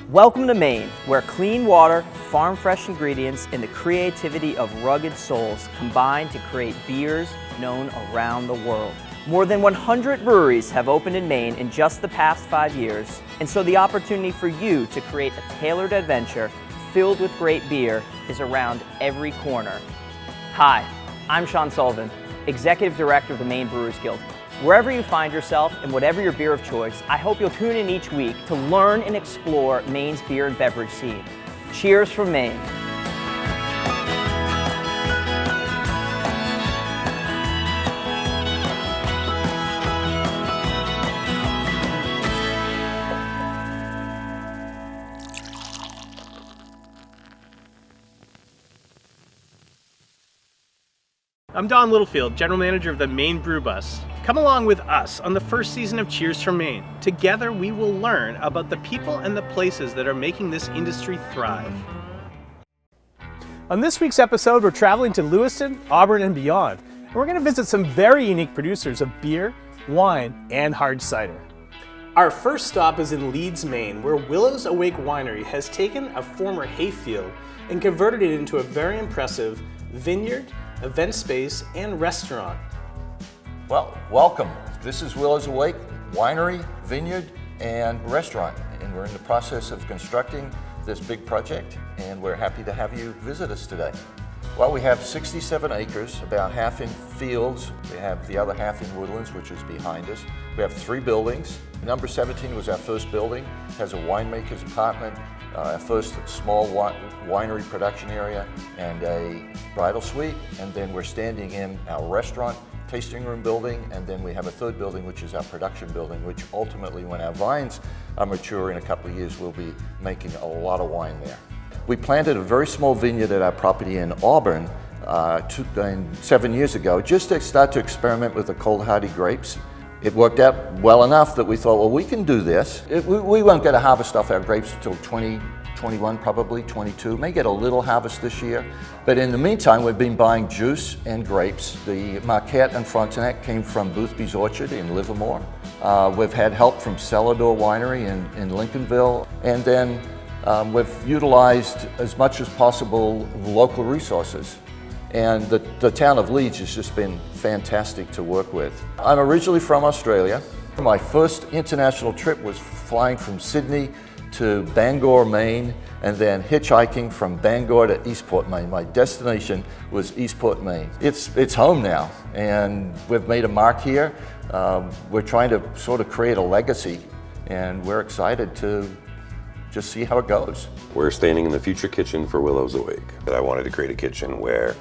Welcome to Maine, where clean water, farm-fresh ingredients, and the creativity of rugged souls combine to create beers known around the world. More than 100 breweries have opened in Maine in just the past 5 years, and so the opportunity for you to create a tailored adventure filled with great beer is around every corner. Hi, I'm Sean Sullivan, Executive Director of the Maine Brewers Guild. Wherever you find yourself and whatever your beer of choice, I hope you'll tune in each week to learn and explore Maine's beer and beverage scene. Cheers from Maine. I'm Don Littlefield, General Manager of the Maine Brew Bus. Come along with us on the first season of Cheers from Maine. Together we will learn about the people and the places that are making this industry thrive. On this week's episode, we're traveling to Lewiston, Auburn, and beyond. And we're going to visit some very unique producers of beer, wine, and hard cider. Our first stop is in Leeds, Maine, where Willows Awake Winery has taken a former hayfield and converted it into a very impressive vineyard, event space, and restaurant. Well, welcome. This is Willows Awake Winery, Vineyard, and Restaurant, and we're in the process of constructing this big project, and we're happy to have you visit us today. Well, we have 67 acres, about half in fields. We have the other half in woodlands, which is behind us. We have 3 buildings. Number 17 was our first building. It has a winemaker's apartment, our first small winery production area, and a bridal suite. And then we're standing in our restaurant, tasting room building, and then we have a third building, which is our production building, which ultimately, when our vines are mature in a couple of years, we'll be making a lot of wine there. We planted a very small vineyard at our property in Auburn 7 years ago, just to start to experiment with the cold hardy grapes. It worked out well enough that we thought, well, we can do this. We won't get a harvest off our grapes until 2021, probably 22. May get a little harvest this year. But in the meantime, we've been buying juice and grapes. The Marquette and Frontenac came from Boothby's Orchard in Livermore. We've had help from Cellar Door Winery in Lincolnville. And then we've utilized as much as possible local resources. And the town of Leeds has just been fantastic to work with. I'm originally from Australia. My first international trip was flying from Sydney to Bangor, Maine, and then hitchhiking from Bangor to Eastport, Maine. My destination was Eastport, Maine. It's home now, and we've made a mark here. We're trying to sort of create a legacy, and we're excited to just see how it goes. We're standing in the future kitchen for Willows Awake. I wanted to create a kitchen where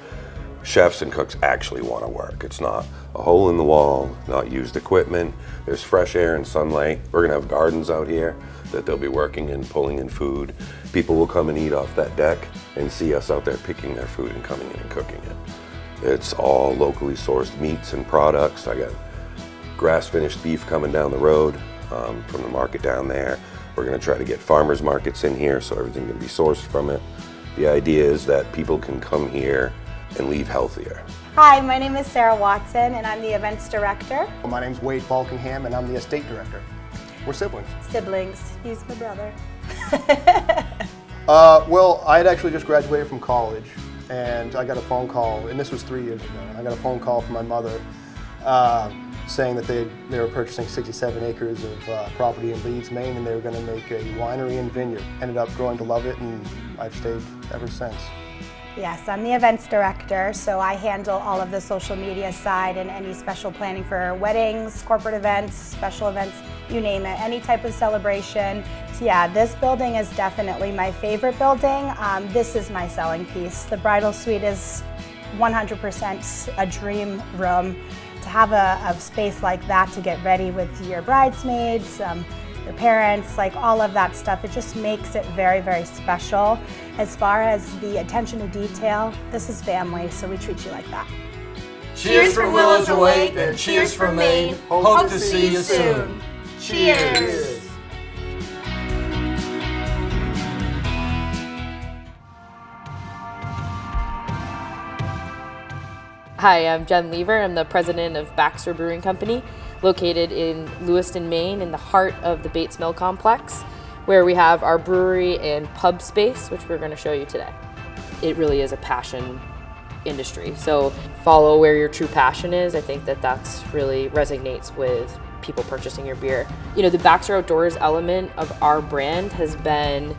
chefs and cooks actually want to work. It's not a hole in the wall, not used equipment. There's fresh air and sunlight. We're gonna have gardens out here that they'll be working in, pulling in food. People will come and eat off that deck and see us out there picking their food and coming in and cooking it. It's all locally sourced meats and products. I got grass-finished beef coming down the road from the market down there. We're gonna try to get farmers markets in here so everything can be sourced from it. The idea is that people can come here and leave healthier. Hi, my name is Sarah Watson and I'm the events director. My name's Wade Falkingham and I'm the estate director. We're siblings. Siblings. He's my brother. Well, I had actually just graduated from college and I got a phone call, and this was 3 years ago, and I got a phone call from my mother saying that they were purchasing 67 acres of property in Leeds, Maine, and they were going to make a winery and vineyard. Ended up growing to love it, and I've stayed ever since. Yes, I'm the events director, so I handle all of the social media side and any special planning for weddings, corporate events, special events, you name it, any type of celebration. So yeah, this building is definitely my favorite building. This is my selling piece. The bridal suite is 100% a dream room. To have a space like that to get ready with your bridesmaids, your parents, like all of that stuff, it just makes it very, very special. As far as the attention to detail, this is family, so we treat you like that. Cheers from Willows Awake and cheers from Maine. Hope to see you soon. Cheers. Hi, I'm Jen Lever. I'm the president of Baxter Brewing Company, located in Lewiston, Maine, in the heart of the Bates Mill complex. where we have our brewery and pub space, which we're going to show you today. It really is a passion industry, so follow where your true passion is. I think that that's really resonates with people purchasing your beer. You know, the Baxter Outdoors element of our brand has been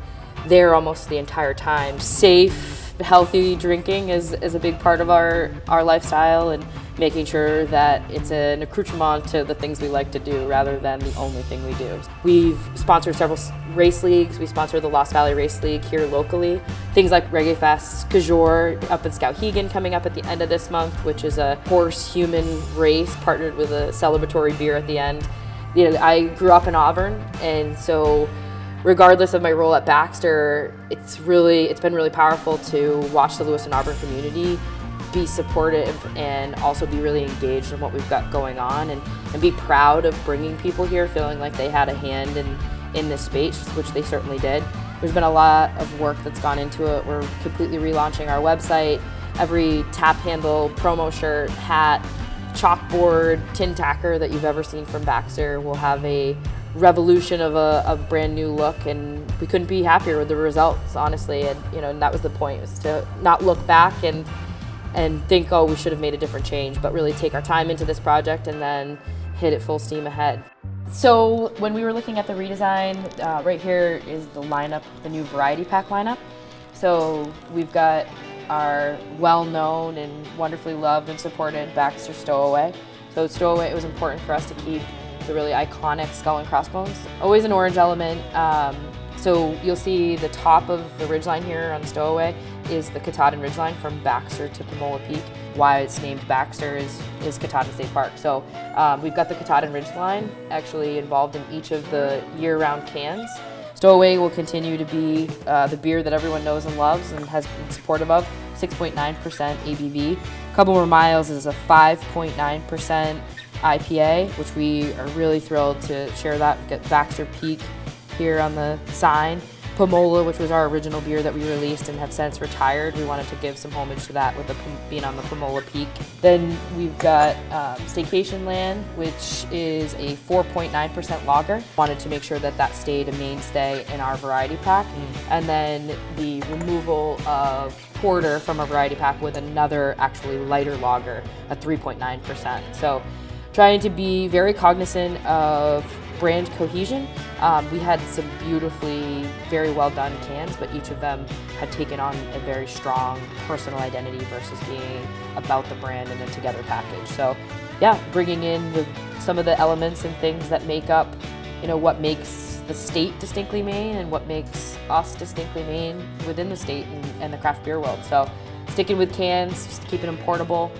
there almost the entire time. Safe, healthy drinking is a big part of our lifestyle, and making sure that it's an accoutrement to the things we like to do rather than the only thing we do. We've sponsored several race leagues. We sponsor the Lost Valley Race League here locally. Things like Reggae Fest, Kajor up in Skowhegan coming up at the end of this month, which is a horse-human race partnered with a celebratory beer at the end. You know, I grew up in Auburn, and so regardless of my role at Baxter, it's been really powerful to watch the Lewiston Auburn community be supportive and also be really engaged in what we've got going on, and be proud of bringing people here feeling like they had a hand in this space, which they certainly did. There's been a lot of work that's gone into it. We're completely relaunching our website. Every tap handle, promo shirt, hat, chalkboard, tin tacker that you've ever seen from Baxter will have a revolution of a brand new look, and we couldn't be happier with the results, honestly. And you know, and that was the point, was to not look back and think, oh, we should have made a different change, but really take our time into this project and then hit it full steam ahead. So when we were looking at the redesign, right here is the lineup, the new variety pack lineup. So we've got our well-known and wonderfully loved and supported Baxter Stowaway. So Stowaway, it was important for us to keep the really iconic skull and crossbones. Always an orange element. So you'll see the top of the ridgeline here on Stowaway is the Katahdin Ridgeline from Baxter to Pomola Peak. Why it's named Baxter is Katahdin State Park. So we've got the Katahdin Ridgeline actually involved in each of the year-round cans. Stowaway will continue to be the beer that everyone knows and loves and has been supportive of, 6.9% ABV. Couple More Miles is a 5.9% IPA, which we are really thrilled to share that. We've got Baxter Peak here on the sign. Pomola, which was our original beer that we released and have since retired. We wanted to give some homage to that with being on the Pomola Peak. Then we've got Staycation Land, which is a 4.9% lager. Wanted to make sure that that stayed a mainstay in our variety pack. And then the removal of Porter from our variety pack with another actually lighter lager, at 3.9%. So trying to be very cognizant of brand cohesion. We had some beautifully, very well done cans, but each of them had taken on a very strong personal identity versus being about the brand in a together package. So yeah, bringing in some of the elements and things that make up, you know, what makes the state distinctly Maine and what makes us distinctly Maine within the state and the craft beer world. So sticking with cans, keeping them portable.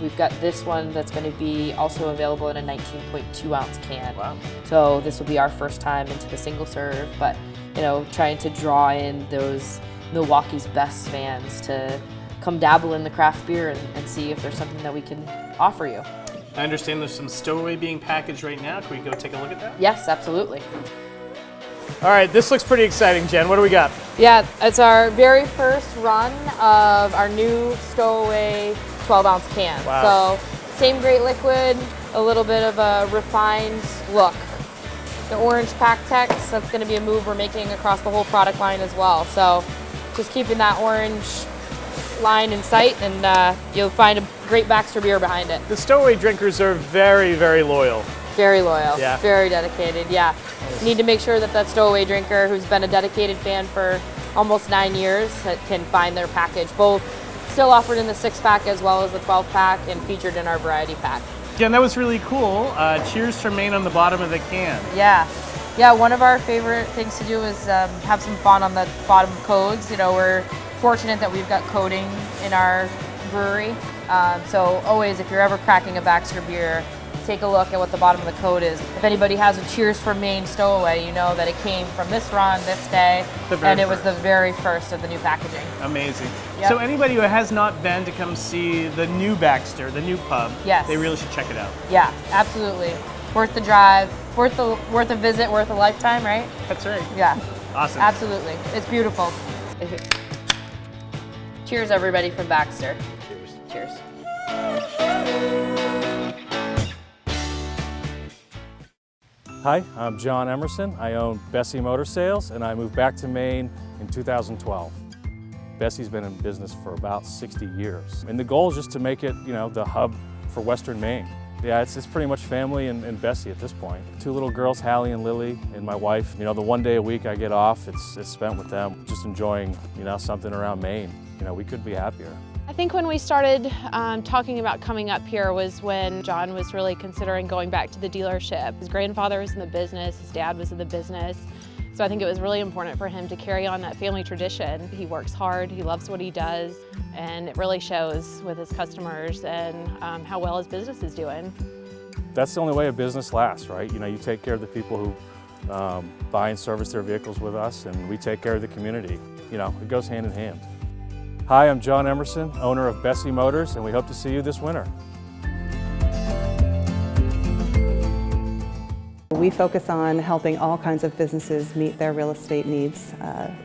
We've got this one that's going to be also available in a 19.2 ounce can. Wow. So this will be our first time into the single serve, but you know, trying to draw in those Milwaukee's best fans to come dabble in the craft beer and see if there's something that we can offer you. I understand there's some Stowaway being packaged right now. Can we go take a look at that? Yes, absolutely. All right, this looks pretty exciting, Jen. What do we got? Yeah, it's our very first run of our new Stowaway 12-ounce can. Wow. So same great liquid, a little bit of a refined look. The orange pack text, that's going to be a move we're making across the whole product line as well. So just keeping that orange line in sight, and you'll find a great Baxter beer behind it. The Stowaway drinkers are very, very loyal. Very loyal, Yeah. very dedicated, yeah. Need to make sure that that Stowaway drinker who's been a dedicated fan for almost 9 years can find their package, both still offered in the 6-pack as well as the 12-pack and featured in our variety pack. Jen, that was really cool. Cheers from Maine on the bottom of the can. Yeah, one of our favorite things to do is have some fun on the bottom codes. You know, we're fortunate that we've got coding in our brewery. So always, if you're ever cracking a Baxter beer, take a look at what the bottom of the code is. If anybody has a Cheers from Maine Stowaway, you know that it came from this run, this day, and it was the very first of the new packaging. Amazing. Yep. So anybody who has not been to come see the new Baxter, the new pub, Yes. they really should check it out. Yeah, absolutely. Worth the drive, worth a visit, worth a lifetime, right? That's right. Yeah. Awesome. Absolutely. It's beautiful. Cheers, everybody, from Baxter. Cheers. Hi, I'm John Emerson. I own Bessie Motor Sales, and I moved back to Maine in 2012. Bessie's been in business for about 60 years. And the goal is just to make it, the hub for Western Maine. Yeah, it's pretty much family and Bessie at this point. 2 little girls, Hallie and Lily, and my wife. The one day a week I get off, it's spent with them, just enjoying, something around Maine. We couldn't be happier. I think when we started talking about coming up here was when John was really considering going back to the dealership. His grandfather was in the business, his dad was in the business, so I think it was really important for him to carry on that family tradition. He works hard, he loves what he does, and it really shows with his customers and how well his business is doing. That's the only way a business lasts, right? You take care of the people who buy and service their vehicles with us, and we take care of the community. It goes hand in hand. Hi, I'm John Emerson, owner of Bessie Motors, and we hope to see you this winter. We focus on helping all kinds of businesses meet their real estate needs.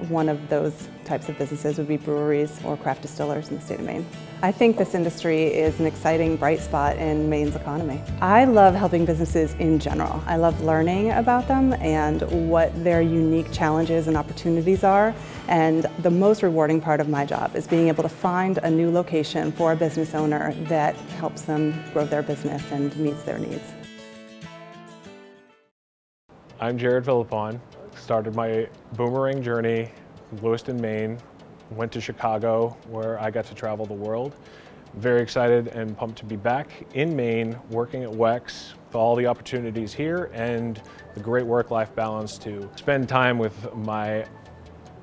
One of those types of businesses would be breweries or craft distillers in the state of Maine. I think this industry is an exciting, bright spot in Maine's economy. I love helping businesses in general. I love learning about them and what their unique challenges and opportunities are. And the most rewarding part of my job is being able to find a new location for a business owner that helps them grow their business and meets their needs. I'm Jared Villapon. Started my boomerang journey in Lewiston, Maine. Went to Chicago, where I got to travel the world. Very excited and pumped to be back in Maine, working at WEX, with all the opportunities here and the great work-life balance to spend time with my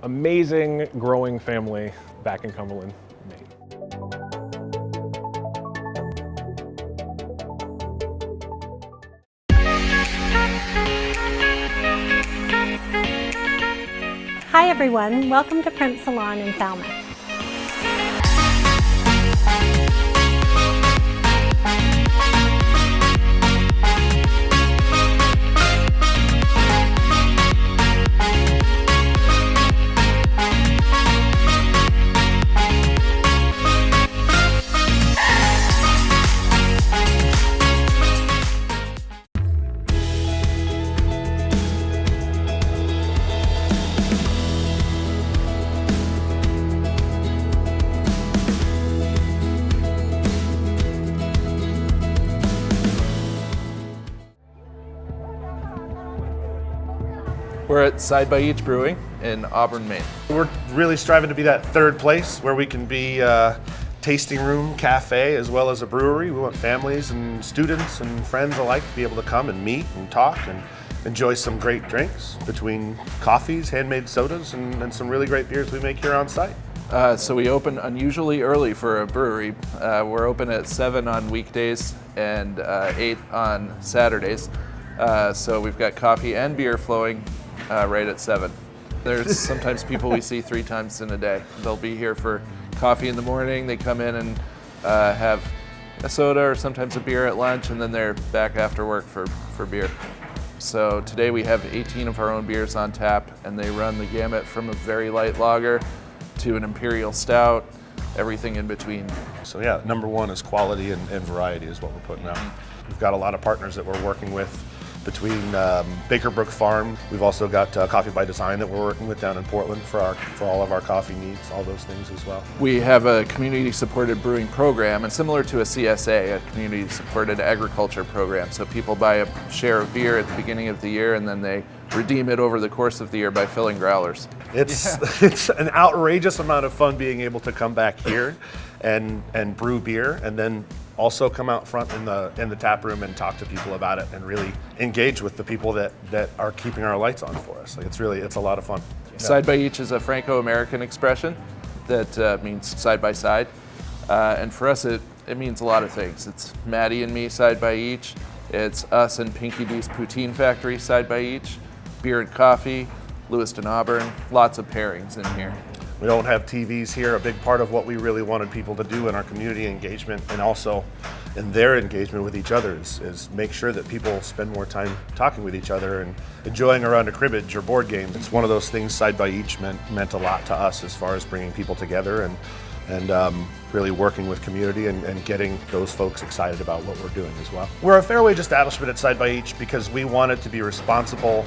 amazing growing family back in Cumberland, Maine. Hi everyone, welcome to Print Salon in Falmouth. We're at Side by Each Brewing in Auburn, Maine. We're really striving to be that third place where we can be a tasting room, cafe, as well as a brewery. We want families and students and friends alike to be able to come and meet and talk and enjoy some great drinks between coffees, handmade sodas, and some really great beers we make here on site. So we open unusually early for a brewery. We're open at 7 on weekdays and 8 on Saturdays. So we've got coffee and beer flowing right at 7. There's sometimes people we see 3 times in a day. They'll be here for coffee in the morning, they come in and have a soda or sometimes a beer at lunch, and then they're back after work for beer. So today we have 18 of our own beers on tap, and they run the gamut from a very light lager to an imperial stout, everything in between. So yeah, number one is quality and variety is what we're putting out. We've got a lot of partners that we're working with between Baker Brook Farm. We've also got Coffee by Design that we're working with down in Portland for all of our coffee needs, all those things as well. We have a community-supported brewing program, and similar to a CSA, a community-supported agriculture program. So people buy a share of beer at the beginning of the year, and then they redeem it over the course of the year by filling growlers. It's an outrageous amount of fun being able to come back here and brew beer, and then also come out front in the tap room and talk to people about it and really engage with the people that are keeping our lights on for us. Like it's a lot of fun. Side by each is a Franco-American expression that means side by side. And for us, it means a lot of things. It's Maddie and me side by each. It's us and Pinky D's Poutine Factory side by each. Beer and coffee, Lewiston, Auburn, lots of pairings in here. We don't have TVs here. A big part of what we really wanted people to do in our community engagement and also in their engagement with each other is make sure that people spend more time talking with each other and enjoying around a cribbage or board games. It's one of those things Side by Each meant a lot to us as far as bringing people together and really working with community and getting those folks excited about what we're doing as well. We're a fair wage establishment at Side by Each because we wanted to be responsible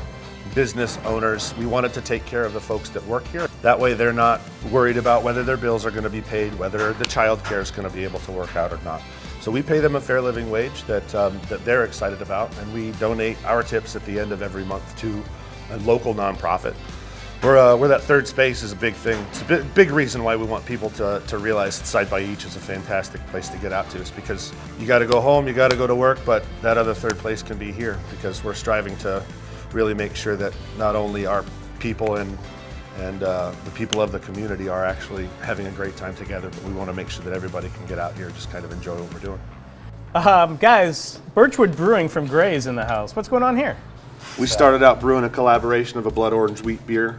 business owners. We wanted to take care of the folks that work here. That way they're not worried about whether their bills are going to be paid, whether the child care is going to be able to work out or not. So we pay them a fair living wage that they're excited about, and we donate our tips at the end of every month to a local nonprofit. We're that third space is a big thing. It's a big reason why we want people to realize that Side by Each is a fantastic place to get out to. It's because you got to go home, you got to go to work, but that other third place can be here because we're striving to really make sure that not only our people and the people of the community are actually having a great time together, but we want to make sure that everybody can get out here and just kind of enjoy what we're doing. Guys, Birchwood Brewing from Gray's in the house. What's going on here? We started out brewing a collaboration of a blood orange wheat beer,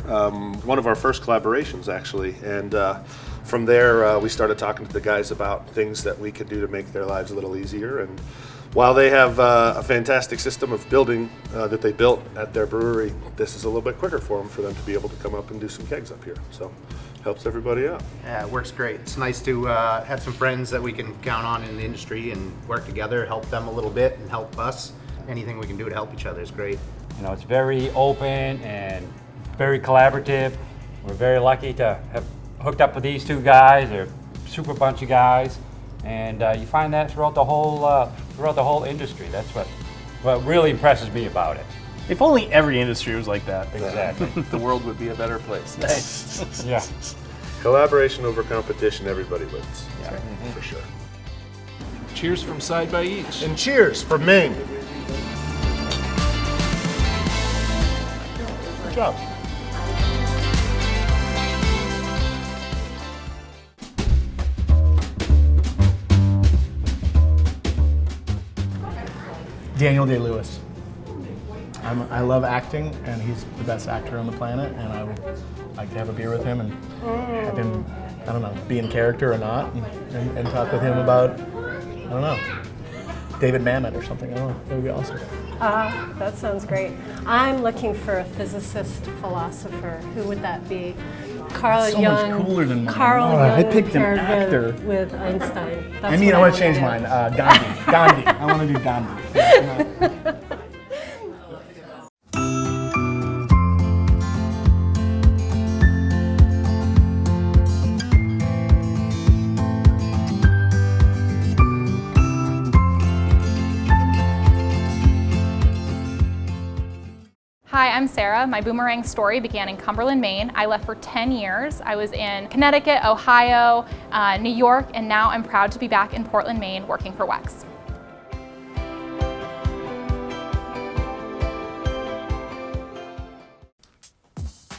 one of our first collaborations actually, and from there we started talking to the guys about things that we could do to make their lives a little easier. And while they have a fantastic system of building that they built at their brewery, this is a little bit quicker for them to be able to come up and do some kegs up here. So helps everybody out. Yeah, it works great. It's nice to have some friends that we can count on in the industry and work together, help them a little bit and help us. Anything we can do to help each other is great. You know, it's very open and very collaborative. We're very lucky to have hooked up with these two guys. They're a super bunch of guys, and you find that throughout the whole industry. That's what really impresses me about it. If only every industry was like that. Exactly. The world would be a better place. Yeah. Collaboration over competition, everybody wins. Yeah. For sure. Cheers from Side by Each. And cheers from Maine. Good job. Daniel Day-Lewis. I love acting, and he's the best actor on the planet, and I would like to have a beer with him and have him, I don't know, be in character or not, and talk with him about, I don't know, David Mamet or something. I don't know. That would be awesome. That sounds great. I'm looking for a physicist philosopher. Who would that be? Carl So Jung. much cooler than mine. Carl Jung I picked an paired actor. with Einstein. That's I mean, I what want to change do. mine. Gandhi. I want to do Gandhi. Hi, I'm Sarah. My boomerang story began in Cumberland, Maine. I left for 10 years. I was in Connecticut, Ohio, New York, and now I'm proud to be back in Portland, Maine, working for Wex.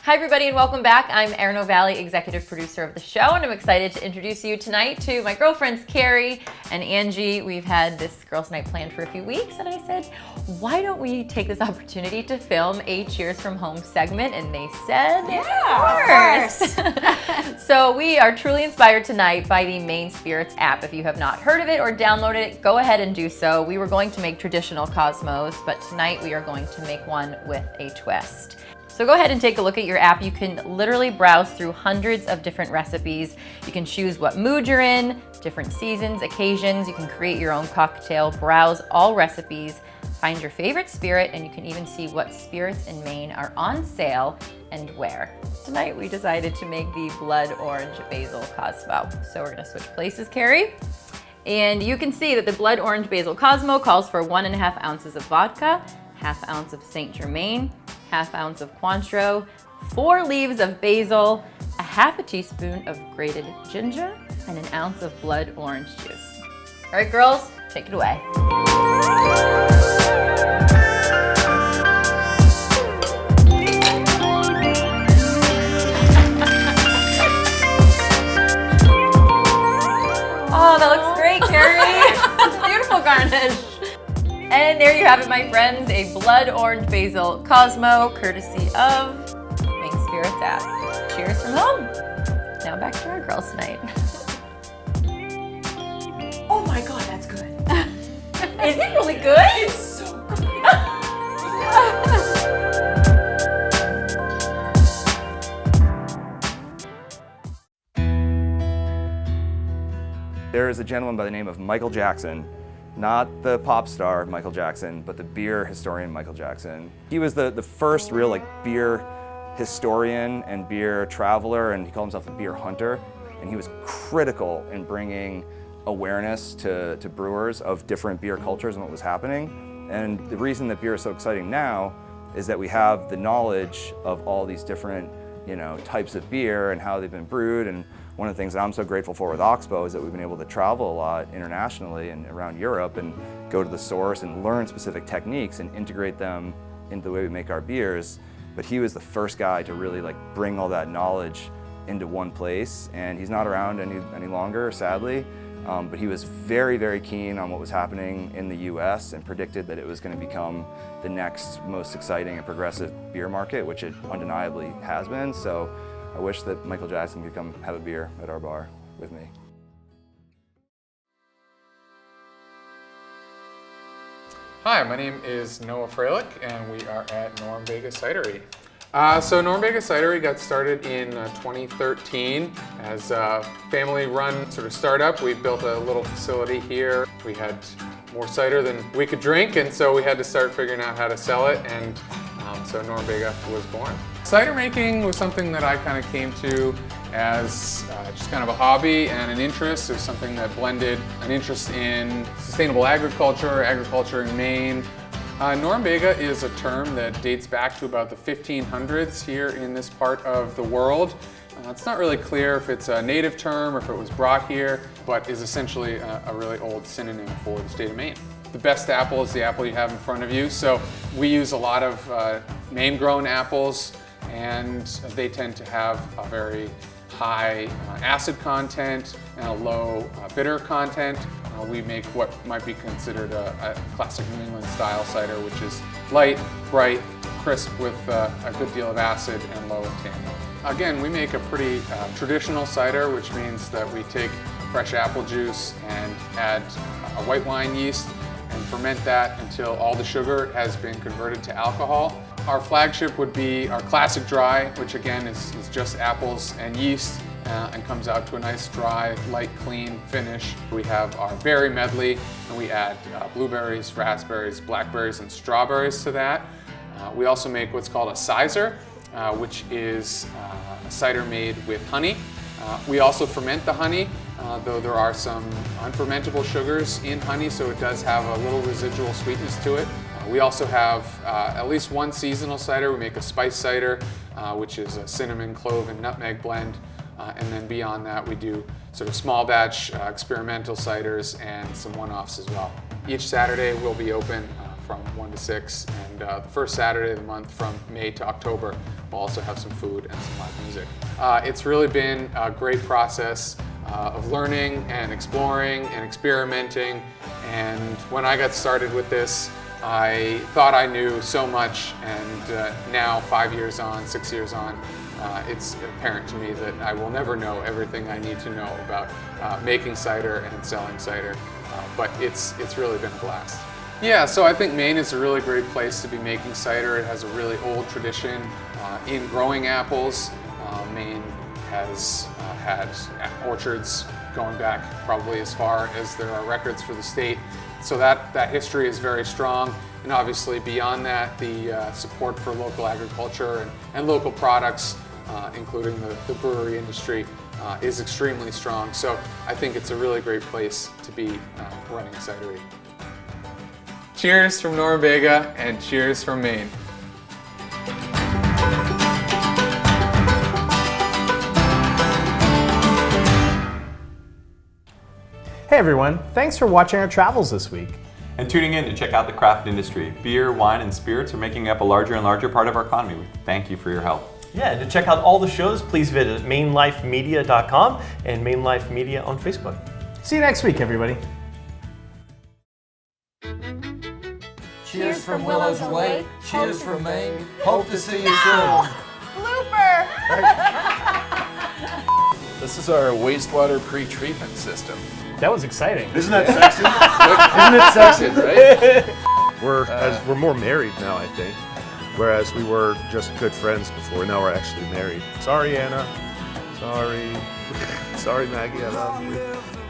Hi everybody and welcome back. I'm Erin Valley, executive producer of the show, and I'm excited to introduce you tonight to my girlfriends Carrie and Angie. We've had this girls' night planned for a few weeks, and I said, why don't we take this opportunity to film a Cheers from Home segment? And they said, yeah, of course. So we are truly inspired tonight by the Maine Spirits app. If you have not heard of it or downloaded it, go ahead and do so. We were going to make traditional Cosmos, but tonight we are going to make one with a twist. So go ahead and take a look at your app. You can literally browse through hundreds of different recipes. You can choose what mood you're in, different seasons, occasions. You can create your own cocktail, browse all recipes, find your favorite spirit, and you can even see what spirits in Maine are on sale and where. Tonight we decided to make the Blood Orange Basil Cosmo. So we're gonna switch places, Carrie. And you can see that the Blood Orange Basil Cosmo calls for 1.5 ounces of vodka, 1/2 ounce of Saint Germain, 1/2 ounce of Cointreau, 4 leaves of basil, 1/2 teaspoon of grated ginger, and 1 ounce of blood orange juice. All right, girls, take it away. Oh, that looks great, Carrie. Beautiful garnish. And there you have it, my friends, a Blood Orange Basil Cosmo, courtesy of Maine Spirits app. Cheers from home. Now back to our girls tonight. Oh my God, that's good. Is it really good? It's so good. is a gentleman by the name of Michael Jackson. Not the pop star Michael Jackson, but the beer historian Michael Jackson. He was the first real beer historian and beer traveler, and he called himself a beer hunter. And he was critical in bringing awareness to brewers of different beer cultures and what was happening. And the reason that beer is so exciting now is that we have the knowledge of all these different types of beer and how they've been brewed. And one of the things that I'm so grateful for with Oxbow is that we've been able to travel a lot internationally and around Europe and go to the source and learn specific techniques and integrate them into the way we make our beers. But he was the first guy to really bring all that knowledge into one place, and he's not around any longer, sadly. But he was very, very keen on what was happening in the US and predicted that it was going to become the next most exciting and progressive beer market, which it undeniably has been. So I wish that Michael Jackson could come have a beer at our bar with me. Hi, my name is Noah Freilich, and we are at Norumbega Cidery. So Norumbega Cidery got started in 2013 as a family-run sort of startup. We built a little facility here. We had more cider than we could drink, and so we had to start figuring out how to sell it, and so Norumbega was born. Cider making was something that I kind of came to as just kind of a hobby and an interest. It was something that blended an interest in sustainable agriculture in Maine. Norumbega is a term that dates back to about the 1500s here in this part of the world. It's not really clear if it's a native term or if it was brought here, but is essentially a really old synonym for the state of Maine. The best apple is the apple you have in front of you, so we use a lot of Maine-grown apples, and they tend to have a very high acid content and a low bitter content. We make what might be considered a classic New England style cider, which is light, bright, crisp with a good deal of acid and low in tannin. Again, we make a pretty traditional cider, which means that we take fresh apple juice and add a white wine yeast and ferment that until all the sugar has been converted to alcohol. Our flagship would be our classic dry, which again is just apples and yeast and comes out to a nice dry, light, clean finish. We have our berry medley, and we add blueberries, raspberries, blackberries, and strawberries to that. We also make what's called a sizer, which is a cider made with honey. We also ferment the honey, though there are some unfermentable sugars in honey, so it does have a little residual sweetness to it. We also have at least one seasonal cider. We make a spice cider, which is a cinnamon, clove, and nutmeg blend. And then beyond that, we do sort of small batch experimental ciders and some one-offs as well. Each Saturday we'll be open from 1 to 6, and the first Saturday of the month from May to October, we'll also have some food and some live music. It's really been a great process of learning and exploring and experimenting, and when I got started with this, I thought I knew so much, and now 5 years on, 6 years on, it's apparent to me that I will never know everything I need to know about making cider and selling cider, but it's really been a blast. Yeah, so I think Maine is a really great place to be making cider. It has a really old tradition in growing apples. Maine has had orchards going back probably as far as there are records for the state. So that history is very strong. And obviously beyond that, the support for local agriculture and local products, including the brewery industry, is extremely strong. So I think it's a really great place to be running a cidery. Cheers from Norumbega, and cheers from Maine. Hey everyone, thanks for watching our travels this week. And tuning in to check out the craft industry. Beer, wine, and spirits are making up a larger and larger part of our economy. We thank you for your help. Yeah, and to check out all the shows, please visit mainlifemedia.com and Maine Life Media on Facebook. See you next week, everybody. Cheers from Willows Lake. Cheers from Maine. Hope to see you soon. Blooper! This is our wastewater pre-treatment system. That was exciting. Isn't that sexy? Isn't it sexy, right? We're more married now, I think. Whereas we were just good friends before. Now we're actually married. Sorry, Anna. Sorry. Sorry, Maggie. I love you.